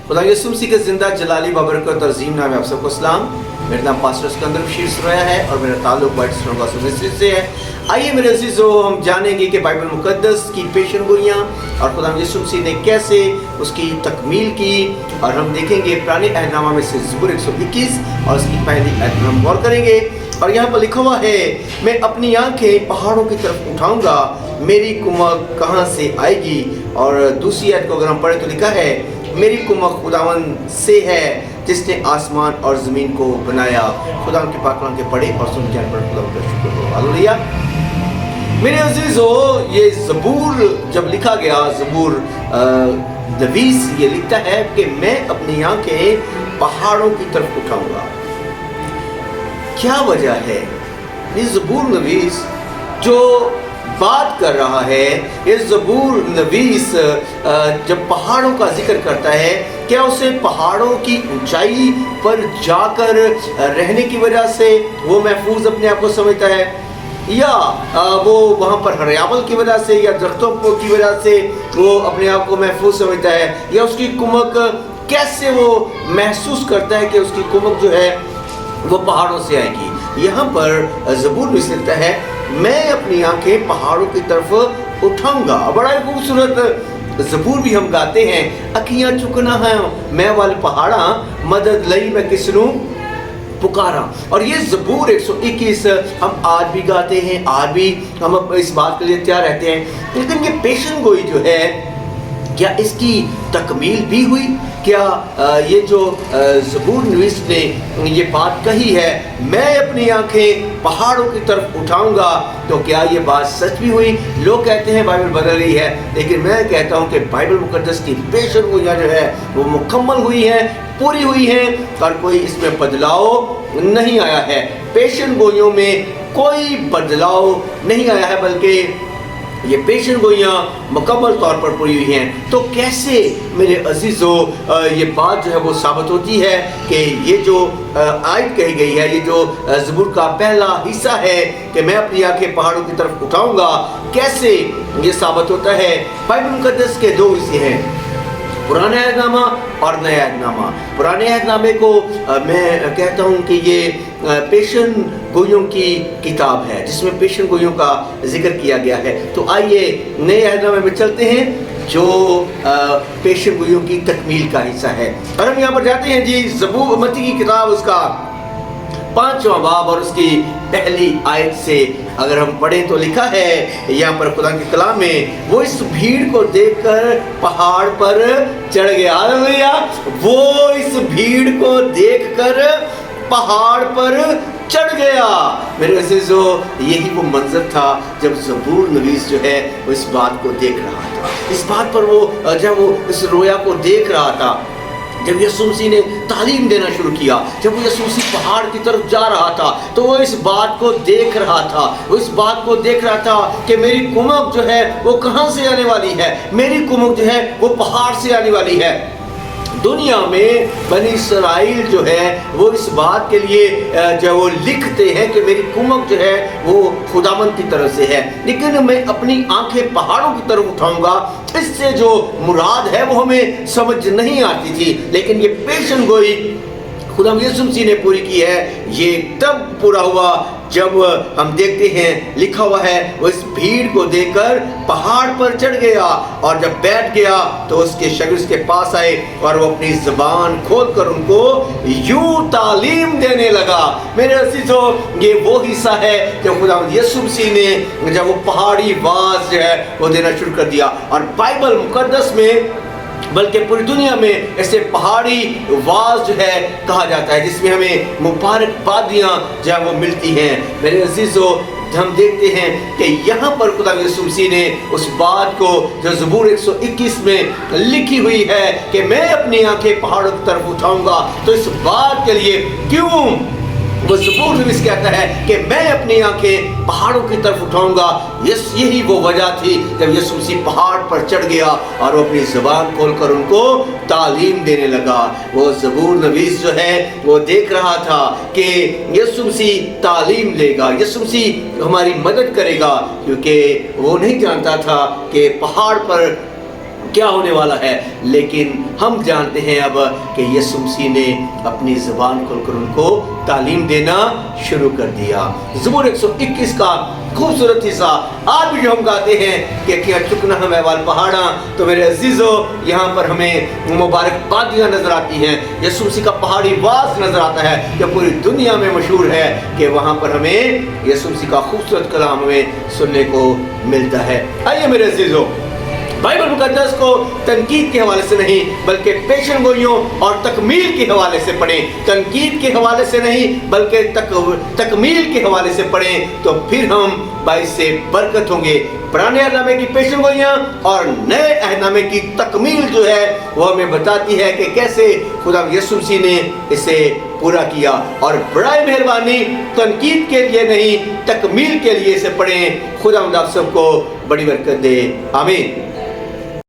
खुदा यीशु मसीह के जिंदा जलाली बाबरकत और अजीम नाम है। आप सबको सलाम। मेरा नाम पास्टर सिकंदर बशीर सुरैया है और मेरा ताल्लुक वाइट स्टोन मिस्री से है। आइए मेरे अजीजों, हम जानेंगे कि बाइबल मुकद्दस की पेशन गोइयाँ और खुदा यीशु मसीह ने कैसे उसकी तकमील की, और हम देखेंगे पुराने अहदनामा में से ज़बूर 121 और उसकी पहली आयत हम गौर करेंगे। और यहाँ पर लिखा हुआ है, मैं अपनी आंखें पहाड़ों की तरफ उठाऊंगा, मेरी कुमक कहाँ से आएगी। और दूसरी आयत को अगर हम पढ़े तो लिखा है, मेरी कुमक खुदावंद से है जिसने आसमान और ज़मीन को बनाया। खुदा के पाक कलाम के पढ़े और सुन के पर खुदा का शुक्र हो। हालेलुया। मेरे अजीजों, ये ज़बूर जब लिखा गया, ज़बूर नवीस ये लिखता है कि मैं अपनी आंखें पहाड़ों की तरफ उठाऊंगा। क्या वजह है? ये ज़बूर नवीस जो बात कर रहा है, ये ज़बूर नवीस जब पहाड़ों का जिक्र करता है, क्या उसे पहाड़ों की ऊंचाई पर जाकर रहने की वजह से वो महफूज अपने आप को समझता है, या वो वहाँ पर हरियावल की वजह से या दरख्तों की वजह से वो अपने आप को महफूज समझता है, या उसकी कुमक कैसे वो महसूस करता है कि उसकी कुमक जो है वो पहाड़ों से आएगी। यहाँ पर ज़बूर में लिखता है, मैं अपनी आंखें पहाड़ों की तरफ उठाऊंगा। बड़ा ही खूबसूरत ज़बूर भी हम गाते हैं, अखियाँ चुकना है मैं वाले पहाड़ा, मदद लई मैं किसनू पुकारा। और ये ज़बूर 121 हम आज भी गाते हैं, आज भी हम इस बात के लिए तैयार रहते हैं। लेकिन ये पेशन गोई जो है, क्या इसकी तकमील भी हुई? क्या ये जो ज़बूर नवीस ने ये बात कही है, मैं अपनी आंखें पहाड़ों की तरफ उठाऊंगा, तो क्या ये बात सच भी हुई? लोग कहते हैं बाइबल बदल गई है, लेकिन मैं कहता हूँ कि बाइबल मुकद्दस की पेशन गोइयाँ जो है वो मुकम्मल हुई है, पूरी हुई है, और कोई इसमें बदलाव नहीं आया है। पेशन गोइयों में कोई बदलाव नहीं आया है, बल्कि ये पेशन गोइयाँ मुकम्मल तौर पर पूरी हुई हैं। तो कैसे मेरे अजीज़ों ये बात जो है वो साबित होती है कि ये जो आयत कही गई है, ये जो ज़बूर का पहला हिस्सा है कि मैं अपनी आंखें पहाड़ों की तरफ उठाऊंगा, कैसे ये साबित होता है? बाइबल मुकद्दस के दो हिस्से हैं, पुराना अहदनामा और नया अहदनामा। पुराने अहदनामे को मैं कहता हूँ कि ये पेशन गोइयों की किताब है, जिसमें पेशन गोइयों का जिक्र किया गया है। तो आइए नए अहदनामे में चलते हैं, जो पेशन गोइयों की तकमील का हिस्सा है। और हम यहाँ पर जाते हैं जी, ज़बूर मत्ती की किताब उसका 5वां बाब और उसकी पहली आयत से अगर हम पढ़ें तो लिखा है यहाँ पर खुदा के कलाम में, वो इस भीड़ को देखकर पहाड़ पर चढ़ गया। हालेलुया। वो इस भीड़ को देखकर पहाड़ पर चढ़ गया। मेरे अजीजों, यही वो मंजर था जब ज़बूर नवीस जो है वो इस बात को देख रहा था। इस बात पर वो जब वो इस रोया को देख रहा था, जब यीशु मसीह ने तालीम देना शुरू किया, जब वो यीशु मसीह पहाड़ की तरफ जा रहा था, तो वो इस बात को देख रहा था, वो इस बात को देख रहा था कि मेरी कुमक जो है वो कहाँ से आने वाली है, मेरी कुमक जो है वो पहाड़ से आने वाली है। दुनिया में बनी इसराइल जो है वो इस बात के लिए जो वो लिखते हैं कि मेरी कुमक जो है वो खुदावंद की तरफ से है, लेकिन मैं अपनी आंखें पहाड़ों की तरफ उठाऊंगा, इससे जो मुराद है वो हमें समझ नहीं आती थी। लेकिन ये पेशन गोई खुदा यीशु मसीह ने पूरी की है। ये तब पूरा हुआ जब हम देखते हैं, लिखा हुआ है, वो इस भीड़ को देखकर पहाड़ पर चढ़ गया, और जब बैठ गया तो उसके शागिर्द उसके पास आए और वो अपनी ज़बान खोलकर उनको यूं तालीम देने लगा। मेरे अजीजों, ये वो हिस्सा है जब खुदा यीशु मसीह ने जब वो पहाड़ी वाज जो है वो देना शुरू कर दिया। और बाइबल मुकद्दस में, बल्कि पूरी दुनिया में ऐसे पहाड़ी वाज जो है कहा जाता है, जिसमें हमें मुबारकबादियाँ जो है वो मिलती हैं। मेरे अजीजों, हम देखते हैं कि यहाँ पर खुदा यीशु मसीह ने उस बात को जो ज़बूर 121 में लिखी हुई है कि मैं अपनी आंखें पहाड़ों की तरफ उठाऊंगा, तो इस बात के लिए क्यों वो ज़बूर नवीस कहता है कि मैं अपनी आंखें पहाड़ों की तरफ उठाऊंगा, यही वो वजह थी जब यीशु मसीह पहाड़ पर चढ़ गया और वो अपनी ज़बान खोलकर उनको तालीम देने लगा। वो ज़बूर नवीस जो है वो देख रहा था कि यीशु मसीह तालीम लेगा, यीशु मसीह हमारी मदद करेगा, क्योंकि वो नहीं जानता था कि पहाड़ पर क्या होने वाला है, लेकिन हम जानते हैं अब कि यीशु मसीह ने अपनी ज़बान खोलकर उनको तालीम देना शुरू कर दिया। ज़बूर 121 का खूबसूरत हिस्सा आज भी जो हम गाते हैं कि क्या चुकना हमें वाल पहाड़ा, तो मेरे अजीजों यहाँ पर हमें मुबारकबादियाँ नजर आती हैं। यीशु मसीह का पहाड़ी वास नजर आता है जो पूरी दुनिया में मशहूर है कि वहाँ पर हमें यीशु मसीह का खूबसूरत कलाम हमें सुनने को मिलता है। आइए मेरे अजीजों, बाइबल मुकद्दस को तनकीद के हवाले से नहीं बल्कि पेशन गोइयों और तकमील के हवाले से पढ़ें। तनकीद के हवाले से नहीं बल्कि तकमील के हवाले से पढ़ें, तो फिर हम बाइस से बरकत होंगे। पुराने अहदनामे की पेशन गोइयाँ और नए अहदनामे की तकमील जो है वो हमें बताती है कि कैसे खुदा यीशु मसीह ने इसे पूरा किया। और बड़ी मेहरबानी तनकीद के लिए नहीं, तकमील के लिए इसे पढ़ें। खुदा आप सबको बड़ी बरकत दे। आमीन।